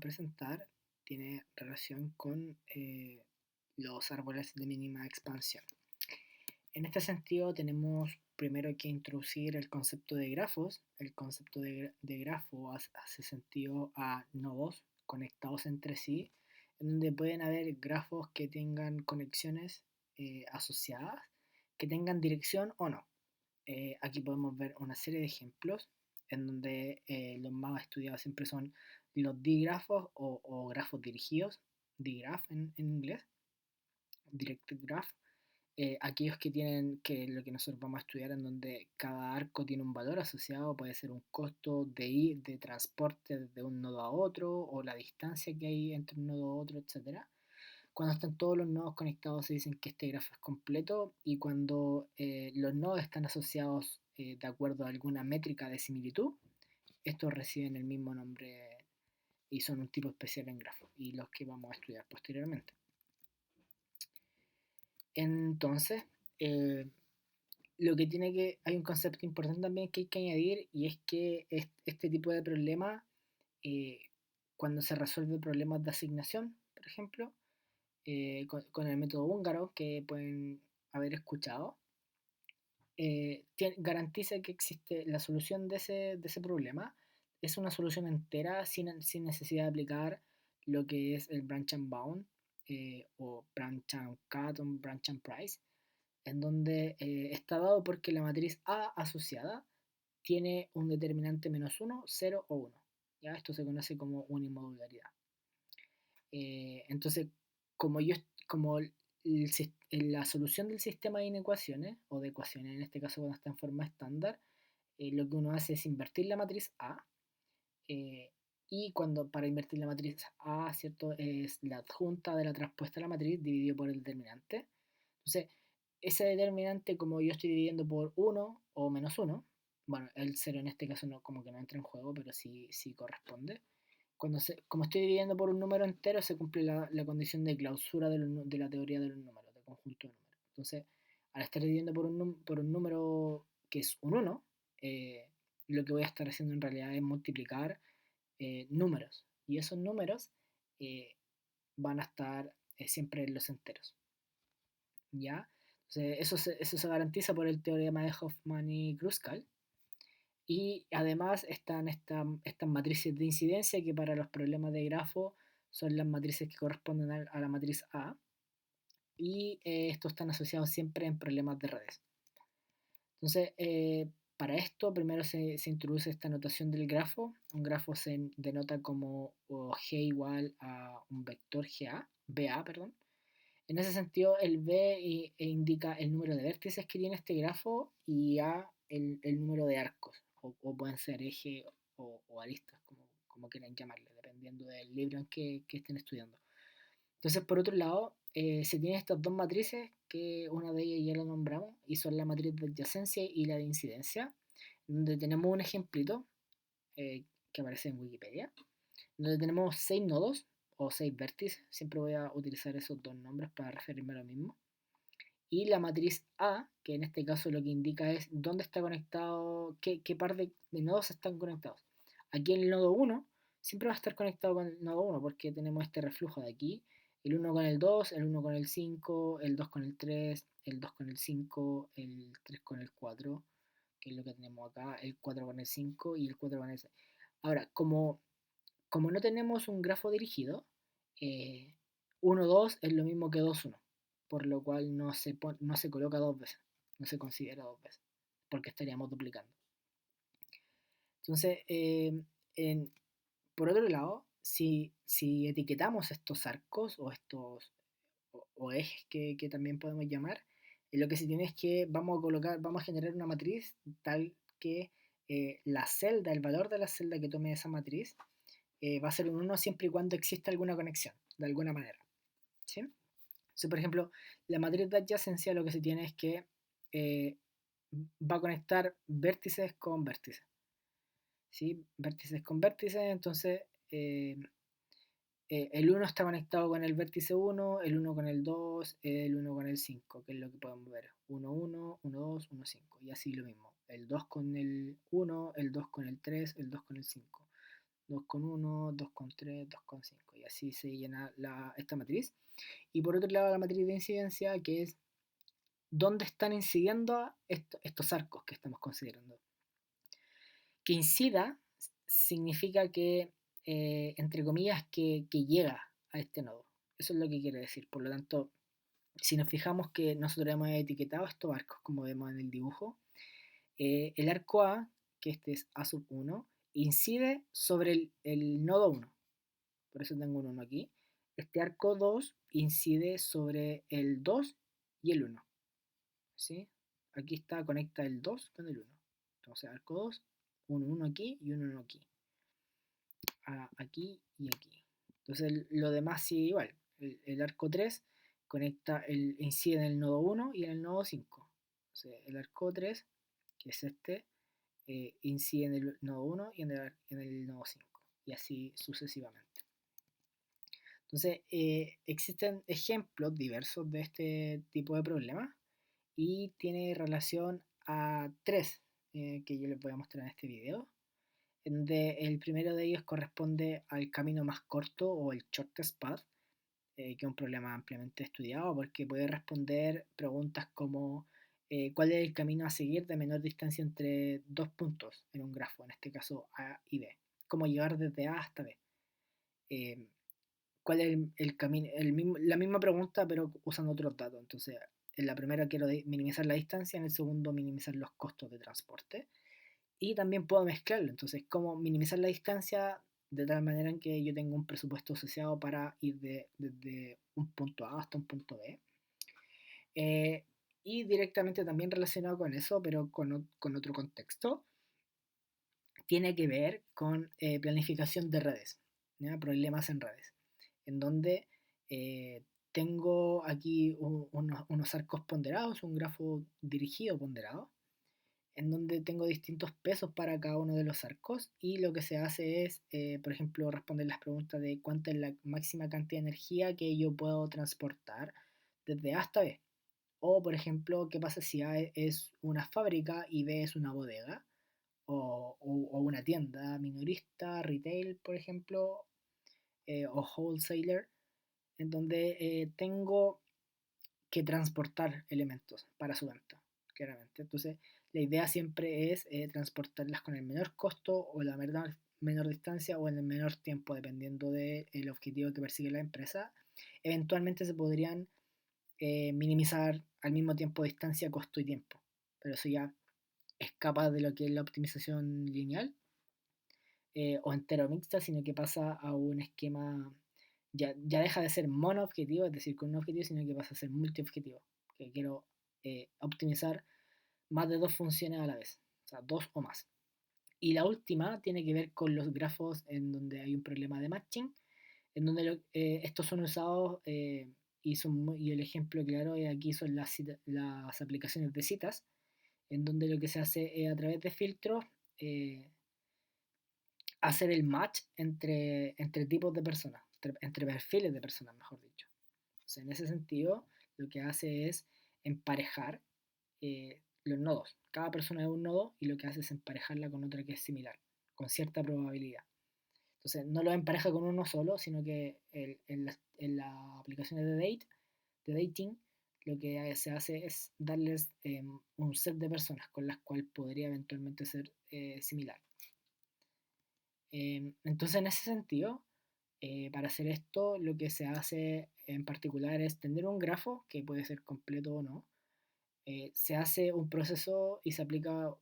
presentar tiene relación con los árboles de mínima expansión. En este sentido, tenemos primero que introducir el concepto de grafos. El concepto de grafo hace sentido a nodos conectados entre sí, en donde pueden haber grafos que tengan conexiones asociadas, que tengan dirección o no. Aquí podemos ver una serie de ejemplos en donde los más estudiados siempre son los digrafos o grafos dirigidos, digraph en inglés, directed graph, aquellos que tienen que lo que nosotros vamos a estudiar en donde cada arco tiene un valor asociado, puede ser un costo de transporte de un nodo a otro o la distancia que hay entre un nodo a otro, etcétera. Cuando están todos los nodos conectados se dicen que este grafo es completo, y cuando los nodos están asociados de acuerdo a alguna métrica de similitud, estos reciben el mismo nombre y son un tipo especial en grafo y los que vamos a estudiar posteriormente. Entonces, eh, hay un concepto importante también que hay que añadir, y es que este tipo de problema, eh, cuando se resuelve problemas de asignación, por ejemplo, con el método húngaro que pueden haber escuchado, garantiza que existe la solución de ese problema. Es una solución entera sin necesidad de aplicar lo que es el branch and bound, o branch and cut o branch and price, en donde está dado porque la matriz A asociada tiene un determinante -1, 0 o 1. ¿Ya? Esto se conoce como unimodularidad. Entonces, como, yo, como la solución del sistema de inecuaciones, o de ecuaciones en este caso cuando está en forma estándar, lo que uno hace es invertir la matriz A, eh, y cuando para invertir la matriz A, ¿cierto? Es la adjunta de la traspuesta a la matriz dividido por el determinante. Entonces, ese determinante, como yo estoy dividiendo por 1 o -1, bueno, el 0 en este caso no, como que no entra en juego, pero sí corresponde. Como estoy dividiendo por un número entero, se cumple la condición de clausura de la teoría de los números, de conjunto de números. Entonces, al estar dividiendo por un número que es un 1, lo que voy a estar haciendo en realidad es multiplicar números. Y esos números eh, van a estar siempre en los enteros. ¿Ya? Entonces, eso se garantiza por el teorema de Hoffman y Kruskal. Y además están estas matrices de incidencia que para los problemas de grafo son las matrices que corresponden a la matriz A. Y estos están asociados siempre en problemas de redes. Entonces, para esto primero se introduce esta notación del grafo. Un grafo se denota como G igual a un vector BA, perdón. En ese sentido, el B indica el número de vértices que tiene este grafo, y A el número de arcos, o pueden ser eje o aristas, como quieran llamarle, dependiendo del libro en que estén estudiando. Entonces, por otro lado, se tienen estas dos matrices, que una de ellas ya la nombramos, y son la matriz de adyacencia y la de incidencia, donde tenemos un ejemplito que aparece en Wikipedia, donde tenemos 6 nodos o 6 vértices. Siempre voy a utilizar esos dos nombres para referirme a lo mismo. Y la matriz A, que en este caso lo que indica es dónde está conectado, qué par de nodos están conectados. Aquí en el nodo 1 siempre va a estar conectado con el nodo 1 porque tenemos este reflujo de aquí. El 1 con el 2, el 1 con el 5, el 2 con el 3, el 2 con el 5, el 3 con el 4, que es lo que tenemos acá, el 4 con el 5 y el 4 con el 6. Ahora, como no tenemos un grafo dirigido, 1,2 es lo mismo que 2,1, por lo cual no se coloca dos veces, no se considera dos veces, porque estaríamos duplicando. Entonces, por otro lado, si etiquetamos estos arcos o ejes que también podemos llamar, lo que se tiene es que vamos a generar una matriz tal que el valor de la celda que tome esa matriz va a ser un 1 siempre y cuando exista alguna conexión, de alguna manera. ¿Sí? Entonces, por ejemplo, la matriz de adyacencia lo que se tiene es que eh, va a conectar vértices con vértices. ¿Sí? Vértices con vértices, entonces el 1 está conectado con el vértice 1, el 1 con el 2, el 1 con el 5, que es lo que podemos ver. 1, 1, 1, 2, 1, 5. Y así lo mismo. El 2 con el 1, el 2 con el 3, el 2 con el 5. 2,1, 2,3, 2,5 y así se llena esta matriz. Y por otro lado la matriz de incidencia, que es dónde están incidiendo estos arcos que estamos considerando. Que incida significa que, entre comillas, que llega a este nodo. Eso es lo que quiere decir. Por lo tanto, si nos fijamos que nosotros hemos etiquetado estos arcos, como vemos en el dibujo, el arco A, que este es A sub 1, incide sobre el nodo 1. Por eso tengo un 1 aquí. Este arco 2 incide sobre el 2 y el 1. ¿Sí? Aquí está, conecta el 2 con el 1. Entonces, arco 2, 1, 1 aquí y 1, 1 aquí. Aquí y aquí. Entonces, lo demás sigue igual. El arco 3 incide en el nodo 1 y en el nodo 5. Entonces, el arco 3, que es este, incide en el nodo 1 y en el nodo 5. Y así sucesivamente. Entonces, existen ejemplos diversos de este tipo de problemas y tiene relación a tres que yo les voy a mostrar en este video. Donde el primero de ellos corresponde al camino más corto o el shortest path, que es un problema ampliamente estudiado porque puede responder preguntas como cuál es el camino a seguir de menor distancia entre dos puntos en un grafo, en este caso A y B. Cómo llegar desde A hasta B. Eh, ¿Cuál es el camino? La misma pregunta, pero usando otros datos. Entonces, en la primera quiero minimizar la distancia, en el segundo minimizar los costos de transporte. Y también puedo mezclarlo. Entonces, cómo minimizar la distancia de tal manera en que yo tenga un presupuesto asociado para ir desde un punto A hasta un punto B. Eh, y directamente también relacionado con eso, pero con otro contexto, tiene que ver con planificación de redes, ¿ya? Problemas en redes, en donde tengo aquí unos arcos ponderados, un grafo dirigido ponderado, en donde tengo distintos pesos para cada uno de los arcos y lo que se hace es, por ejemplo, responder las preguntas de cuánta es la máxima cantidad de energía que yo puedo transportar desde A hasta B. O, por ejemplo, qué pasa si A es una fábrica y B es una bodega o una tienda minorista, retail, por ejemplo, o wholesaler, en donde tengo que transportar elementos para su venta, claramente. Entonces, la idea siempre es transportarlas con el menor costo o la menor distancia o en el menor tiempo, dependiendo del objetivo que persigue la empresa. Eventualmente se podrían minimizar al mismo tiempo distancia, costo y tiempo, pero eso ya escapa de lo que es la optimización lineal o entero mixta, sino que pasa a un esquema, ya deja de ser monoobjetivo, es decir, con un objetivo, sino que pasa a ser multiobjetivo, que quiero optimizar más de dos funciones a la vez, o sea, dos o más. Y la última tiene que ver con los grafos en donde hay un problema de matching, en donde estos son usados y el ejemplo claro aquí son las aplicaciones de citas, en donde lo que se hace es a través de filtros hacer el match entre tipos de personas, entre perfiles de personas, mejor dicho. Entonces, en ese sentido, lo que hace es emparejar los nodos. Cada persona es un nodo y lo que hace es emparejarla con otra que es similar, con cierta probabilidad. Entonces, no lo empareja con uno solo, sino que en las aplicaciones de dating, lo que se hace es darles un set de personas con las cuales podría eventualmente ser similar. Entonces, en ese sentido, para hacer esto, lo que se hace en particular es tener un grafo, que puede ser completo o no. Se hace un proceso y se aplica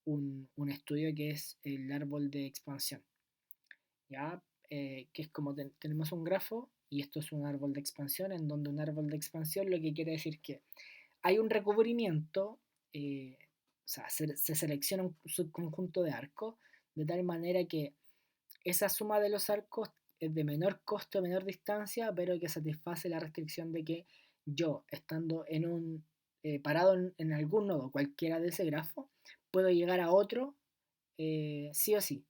un estudio que es el árbol de expansión. ¿Ya? Que es como tenemos un grafo y esto es un árbol de expansión, en donde un árbol de expansión lo que quiere decir que hay un recubrimiento, o sea, se selecciona un subconjunto de arcos de tal manera que esa suma de los arcos es de menor costo, menor distancia, pero que satisface la restricción de que yo, estando parado en algún nodo, cualquiera de ese grafo, puedo llegar a otro sí o sí.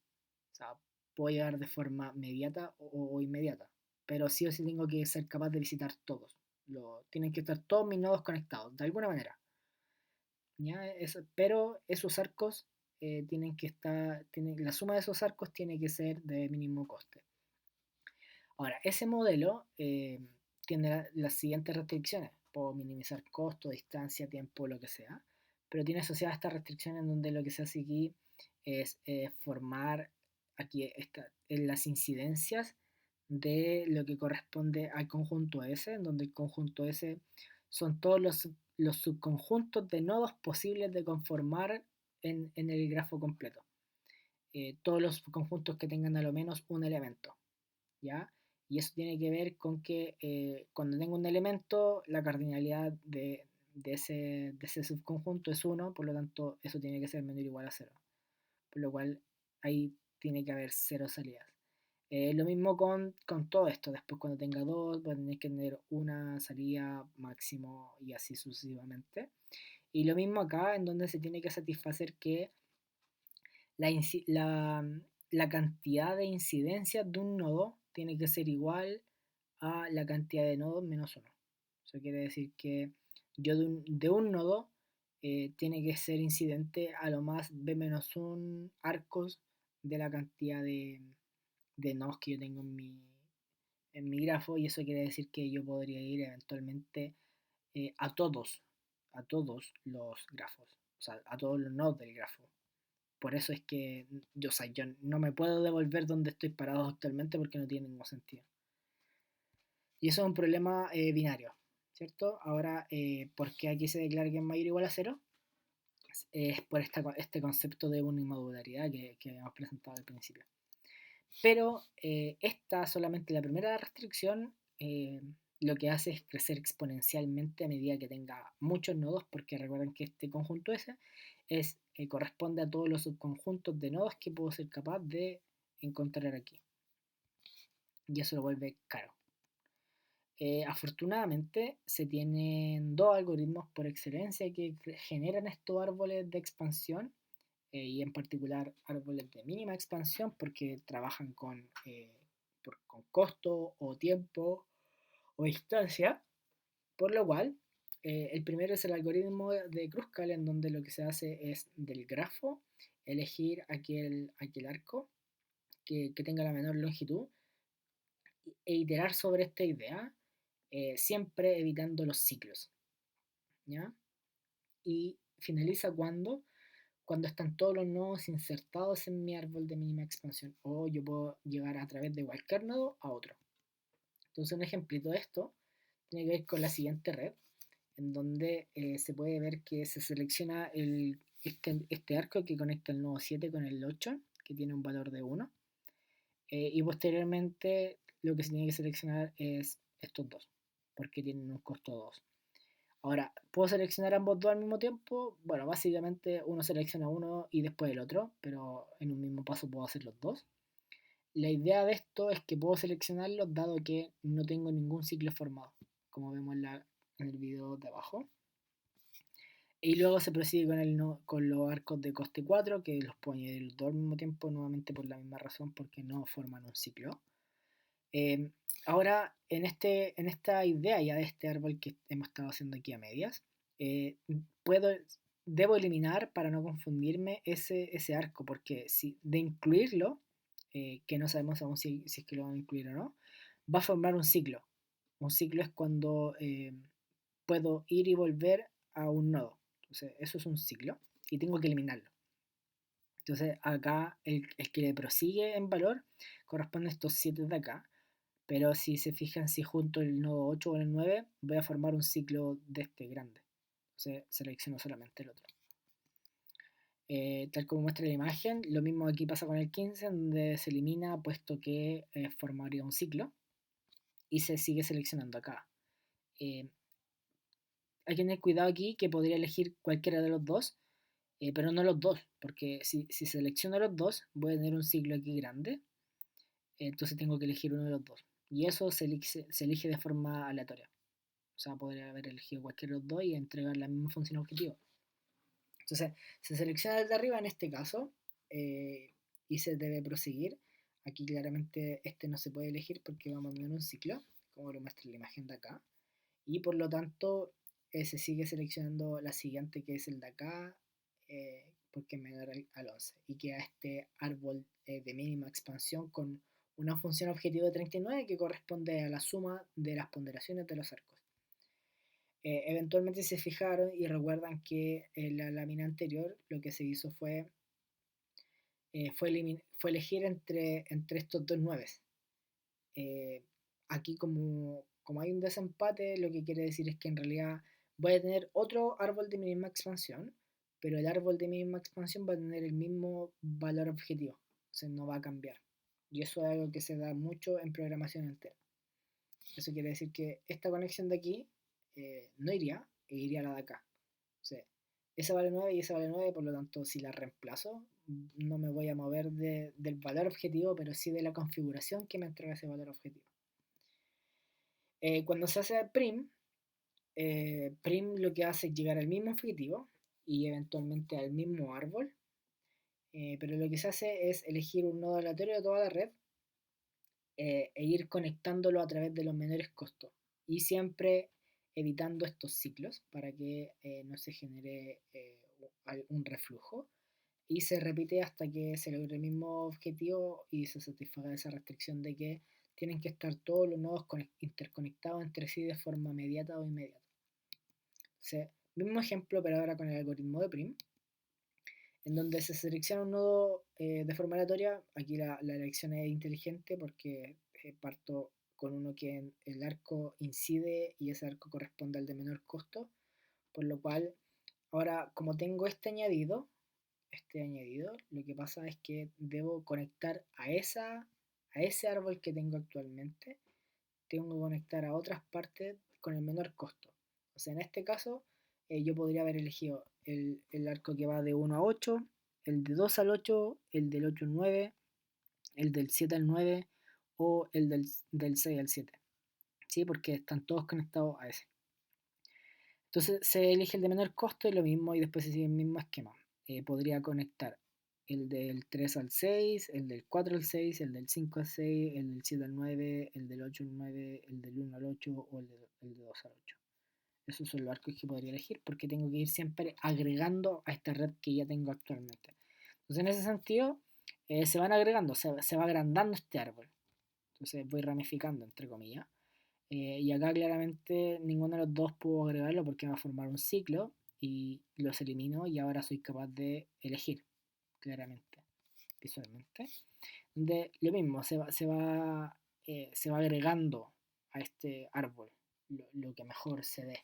O sea, puedo llegar de forma mediata o inmediata, pero sí o sí tengo que ser capaz de visitar todos. Tienen que estar todos mis nodos conectados, de alguna manera. ¿Ya? Pero esos arcos la suma de esos arcos tiene que ser de mínimo coste. Ahora, ese modelo tiene las siguientes restricciones. Puedo minimizar costo, distancia, tiempo, lo que sea, pero tiene asociadas estas restricciones en donde lo que se hace aquí es formar aquí en las incidencias de lo que corresponde al conjunto S, en donde el conjunto S son todos los subconjuntos de nodos posibles de conformar en el grafo completo. Todos los conjuntos que tengan a lo menos un elemento, ¿ya? Y eso tiene que ver con que cuando tengo un elemento, la cardinalidad de ese subconjunto es 1, por lo tanto eso tiene que ser menor o igual a 0. Por lo cual ahí tiene que haber 0 salidas. Lo mismo con todo esto, después cuando tenga 2, voy a tener que tener una salida máximo y así sucesivamente. Y lo mismo acá, en donde se tiene que satisfacer que la, la, la cantidad de incidencias de un nodo tiene que ser igual a la cantidad de nodos menos 1. Eso quiere decir que yo de un nodo tiene que ser incidente a lo más b menos 1 arcos de la cantidad de nodos que yo tengo en mi grafo, y eso quiere decir que yo podría ir eventualmente a todos los grafos, o sea, a todos los nodos del grafo. Por eso es que yo no me puedo devolver donde estoy parado actualmente porque no tiene ningún sentido. Y eso es un problema binario, ¿cierto? Ahora, ¿por qué aquí se declara que es mayor o igual a 0? Es por este concepto de unimodularidad que habíamos presentado al principio. Pero esta solamente la primera restricción lo que hace es crecer exponencialmente a medida que tenga muchos nodos, porque recuerden que este conjunto S corresponde a todos los subconjuntos de nodos que puedo ser capaz de encontrar aquí. Y eso lo vuelve caro. Afortunadamente se tienen dos algoritmos por excelencia que generan estos árboles de expansión, y en particular árboles de mínima expansión porque trabajan con costo o tiempo o distancia, por lo cual el primero es el algoritmo de Kruskal, en donde lo que se hace es del grafo elegir aquel arco que tenga la menor longitud e iterar sobre esta idea, siempre evitando los ciclos, ¿ya? Y finaliza cuando están todos los nodos insertados en mi árbol de mínima expansión, o yo puedo llegar a través de cualquier nodo a otro. Entonces un ejemplito de esto tiene que ver con la siguiente red, en donde se puede ver que se selecciona este arco que conecta el nodo 7 con el 8, que tiene un valor de 1, y posteriormente lo que se tiene que seleccionar es estos dos, porque tienen un costo 2. Ahora, ¿puedo seleccionar ambos dos al mismo tiempo? Bueno, básicamente uno selecciona uno y después el otro, pero en un mismo paso puedo hacer los dos. La idea de esto es que puedo seleccionarlos dado que no tengo ningún ciclo formado, como vemos en el video de abajo. Y luego se prosigue con los arcos de coste 4, que los puedo añadir los dos al mismo tiempo, nuevamente por la misma razón, porque no forman un ciclo. Ahora, en esta idea ya de este árbol que hemos estado haciendo aquí a medias, eh, debo eliminar, para no confundirme, ese arco, porque si de incluirlo, que no sabemos aún si es que lo van a incluir o no, va a formar un ciclo. Un ciclo es cuando puedo ir y volver a un nodo. Entonces, eso es un ciclo y tengo que eliminarlo. Entonces, acá el que le prosigue en valor corresponde a estos 7 de acá. Pero si se fijan, si junto el nodo 8 con el 9, voy a formar un ciclo de este grande. Entonces selecciono solamente el otro. Tal como muestra la imagen, lo mismo aquí pasa con el 15, donde se elimina puesto que formaría un ciclo. Y se sigue seleccionando acá. Hay que tener cuidado aquí que podría elegir cualquiera de los dos, pero no los dos, porque si selecciono los dos, voy a tener un ciclo aquí grande. Entonces tengo que elegir uno de los dos. Y eso se elige de forma aleatoria. O sea, podría haber elegido cualquiera de los dos y entregar la misma función objetivo. Entonces, se selecciona desde arriba en este caso, y se debe proseguir. Aquí claramente este no se puede elegir porque vamos a tener un ciclo, como lo muestra la imagen de acá. Y por lo tanto, se sigue seleccionando la siguiente, que es el de acá, porque es menor al 11, y queda este árbol de mínima expansión con una función objetivo de 39 que corresponde a la suma de las ponderaciones de los arcos. Eventualmente se fijaron y recuerdan que en la lámina anterior lo que se hizo fue elegir entre estos dos 9. Aquí como hay un desempate, lo que quiere decir es que en realidad voy a tener otro árbol de mínima expansión, pero el árbol de mínima expansión va a tener el mismo valor objetivo, o sea, no va a cambiar. Y eso es algo que se da mucho en programación entera. Eso quiere decir que esta conexión de aquí no iría, e iría a la de acá. O sea, esa vale 9 y esa vale 9, por lo tanto, si la reemplazo, no me voy a mover del valor objetivo, pero sí de la configuración que me entrega ese valor objetivo. Cuando se hace prim, prim lo que hace es llegar al mismo objetivo y eventualmente al mismo árbol, pero lo que se hace es elegir un nodo aleatorio de toda la red e ir conectándolo a través de los menores costos y siempre evitando estos ciclos para que no se genere un reflujo y se repite hasta que se logre el mismo objetivo y se satisfaga esa restricción de que tienen que estar todos los nodos interconectados entre sí de forma inmediata o inmediata. O sea, mismo ejemplo, pero ahora con el algoritmo de Prim, en donde se selecciona un nodo de forma aleatoria. Aquí la elección es inteligente porque parto con uno que el arco incide y ese arco corresponde al de menor costo, por lo cual ahora como tengo este añadido, lo que pasa es que debo conectar a ese árbol que tengo actualmente, tengo que conectar a otras partes con el menor costo. O sea, en este caso, yo podría haber elegido el arco que va de 1 a 8, el de 2 al 8, el del 8 al 9, el del 7 al 9 o el del 6 al 7. ¿Sí? Porque están todos conectados a ese. Entonces se elige el de menor costo y lo mismo, y después se sigue el mismo esquema. Podría conectar el del 3 al 6, el del 4 al 6, el del 5 al 6, el del 7 al 9, el del 8 al 9, el del 1 al 8 o el de 2 al 8. Esos son los arcos que podría elegir porque tengo que ir siempre agregando a esta red que ya tengo actualmente. Entonces en ese sentido se van agregando, se va agrandando este árbol. Entonces voy ramificando entre comillas. Y acá claramente ninguno de los dos puedo agregarlo porque va a formar un ciclo y los elimino y ahora soy capaz de elegir claramente, visualmente. De lo mismo, se va agregando a este árbol lo que mejor se dé.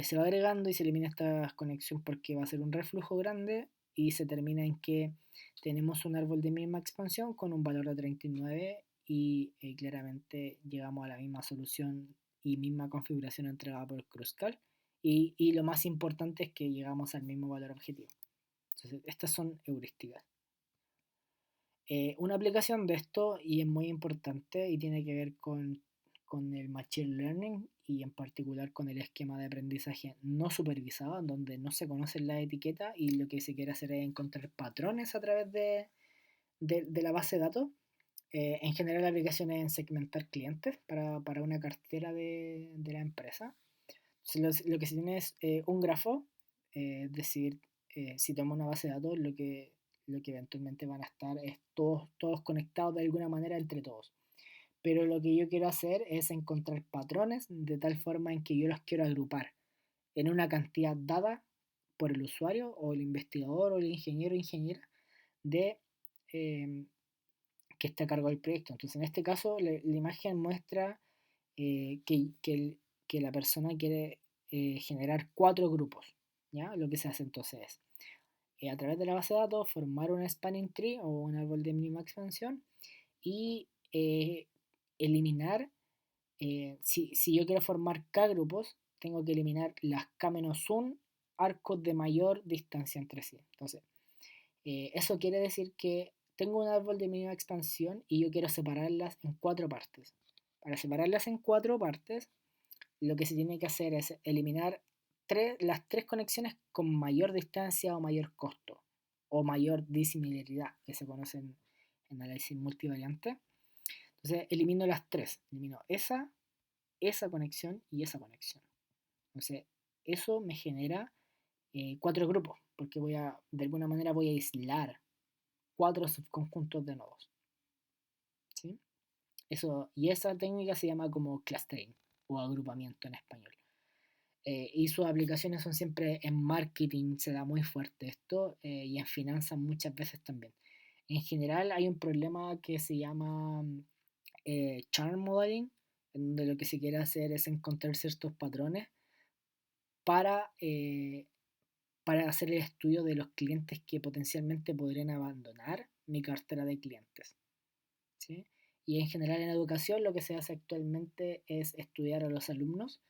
Se va agregando y se elimina esta conexión porque va a ser un reflujo grande y se termina en que tenemos un árbol de misma expansión con un valor de 39 y claramente llegamos a la misma solución y misma configuración entregada por Kruskal y lo más importante es que llegamos al mismo valor objetivo. Entonces, estas son heurísticas. Una aplicación de esto, y es muy importante y tiene que ver con el Machine Learning y en particular con el esquema de aprendizaje no supervisado, en donde no se conocen las etiquetas y lo que se quiere hacer es encontrar patrones a través de la base de datos. En general, aplicaciones en segmentar clientes para una cartera de la empresa. Entonces, lo que se tiene es un grafo, es decir, si tomo una base de datos, lo que eventualmente van a estar es todos conectados de alguna manera entre todos. Pero lo que yo quiero hacer es encontrar patrones de tal forma en que yo los quiero agrupar en una cantidad dada por el usuario o el investigador o el ingeniero o ingeniera de eh, que está a cargo del proyecto. Entonces, en este caso, la imagen muestra que la persona quiere generar 4 grupos. ¿Ya? Lo que se hace entonces es, a través de la base de datos, formar un spanning tree o un árbol de mínima expansión y eliminar, si yo quiero formar K grupos, tengo que eliminar las K-1 arcos de mayor distancia entre sí. Entonces, eso quiere decir que tengo un árbol de mínima expansión y yo quiero separarlas en 4 partes. Para separarlas en 4 partes, lo que se tiene que hacer es eliminar las 3 conexiones con mayor distancia o mayor costo o mayor disimilaridad que se conocen en análisis multivariante. Entonces elimino las 3, elimino esa conexión y esa conexión. Entonces eso me genera 4 grupos. porque de alguna manera voy a aislar 4 subconjuntos de nodos. ¿Sí? Y esa técnica se llama como clustering o agrupamiento en español. Y sus aplicaciones son siempre en marketing, se da muy fuerte esto, y en finanzas muchas veces también. En general hay un problema que se llama churn modeling, en donde lo que se quiere hacer es encontrar ciertos patrones para, eh, para hacer el estudio de los clientes que potencialmente podrían abandonar mi cartera de clientes. ¿Sí? Y en general en educación lo que se hace actualmente es estudiar a los alumnos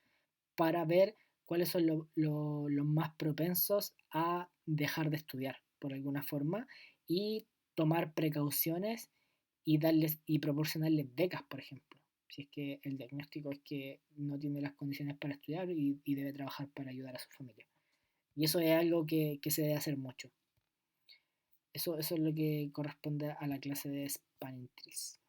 para ver cuáles son los más propensos a dejar de estudiar por alguna forma y tomar precauciones y darles y proporcionarles becas, por ejemplo. Si es que el diagnóstico es que no tiene las condiciones para estudiar y debe trabajar para ayudar a su familia. Y eso es algo que se debe hacer mucho. Eso es lo que corresponde a la clase de Spanning Trees.